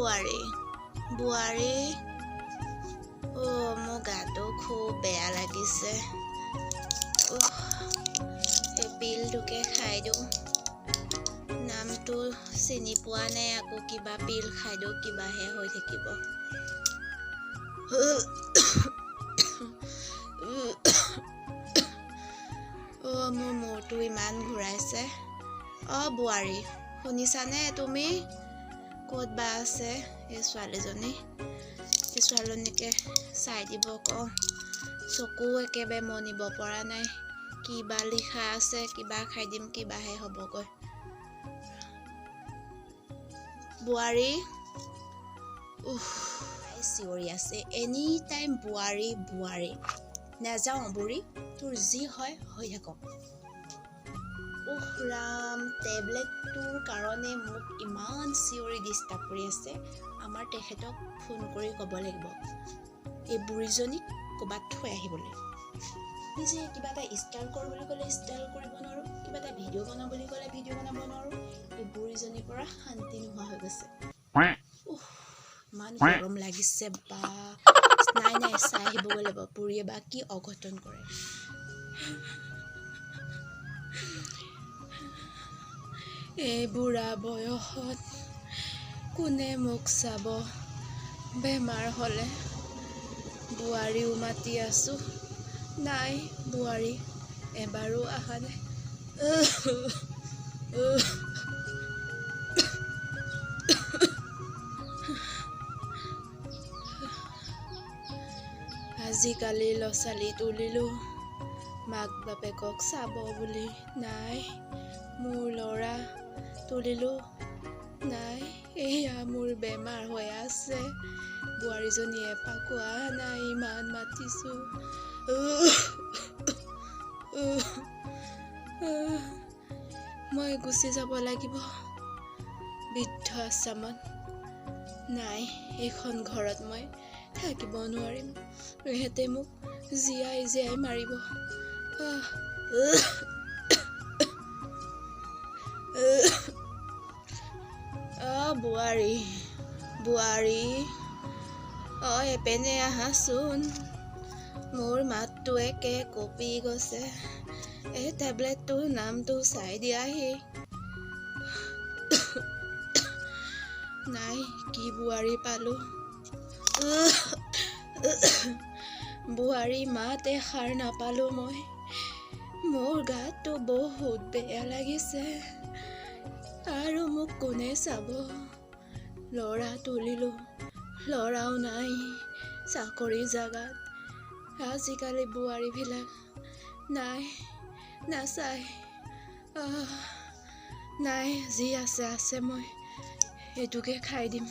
বোৱাৰী মোৰ গাটো খুব বেয়া লাগিছে এই পিলটোকে খাই দিওঁ নামটো চিনি পোৱা নাই আকৌ কিবা পিল খাই দিওঁ কিবাহে হৈ থাকিব মোৰ মূৰটো ইমান ঘূৰাইছে বোৱাৰী শুনিছানে তুমি ক'ত বা আছে এই ছোৱালীজনীকে চাই দিব কওঁ চকু একেবাৰে মনিব পৰা নাই কিবা লিখা আছে কিবা খাই দিম কিবাহে হ'বগৈ বোৱাৰী চিঞৰি আছে এনি টাইম বোৱাৰী নাযাওঁ বুঢ়ী তোৰ যি হয় হৈ থাকক ৰাম টেবলেটটোৰ কাৰণে মোক ইমান চিঞৰি ডিষ্টাৰ্ব কৰি আছে আমাৰ তেখেতক ফোন কৰি ক'ব লাগিব এই বুঢ়ীজনীক ক'ৰবাত থৈ আহিবলৈ নিজে কিবা এটা ষ্টাইল কৰোঁ বুলি ক'লে ষ্টাইল কৰিব নোৱাৰোঁ কিবা এটা ভিডিঅ' বনাওঁ বুলি ক'লে ভিডিঅ' বনাব নোৱাৰোঁ এই বুঢ়ীজনীৰ পৰা শান্তি নোহোৱা হৈ গৈছে ইমান গৰম লাগিছে বা নাই চাই আহিবগৈ লাগিব বুঢ়ীয়ে বা কি অঘটন কৰে এই বুঢ়া বয়সত কোনে মোক চাব বেমাৰ হ'লে বোৱাৰীও মাতি আছো নাই বোৱাৰী এবাৰো অহা নাই আজিকালি ল'ৰা ছোৱালী তুলিলোঁ মাক বাপেকক চাব বুলি নাই মোৰ ল'ৰা তুলিলোঁ নাই এয়া মোৰ বেমাৰ হৈ আছে বোৱাৰীজনীয়ে এপাকো অহা নাই ইমান মাতিছোঁ মই গুচি যাব লাগিব বৃদ্ধ আশ্ৰমত নাই এইখন ঘৰত মই থাকিব নোৱাৰিম ইহঁতে মোক জীয়াই মাৰিব বোৱাৰী এপেনে আহাচোন মোৰ মাতটো একে কঁপি গৈছে এই টেবলেটটোৰ নামটো চাই দিয়াহি নাই কি বোৱাৰী পালোঁ বোৱাৰী মাত এষাৰ নাপালোঁ মই মোৰ গাটো বহুত বেয়া লাগিছে আৰু মোক কোনে চাব ল'ৰা তুলিলোঁ ল'ৰাও নাই চাকৰি জাগাত আজিকালি বোৱাৰীবিলাক নাচায় নাই যি আছে মই এইটোকে খাই দিম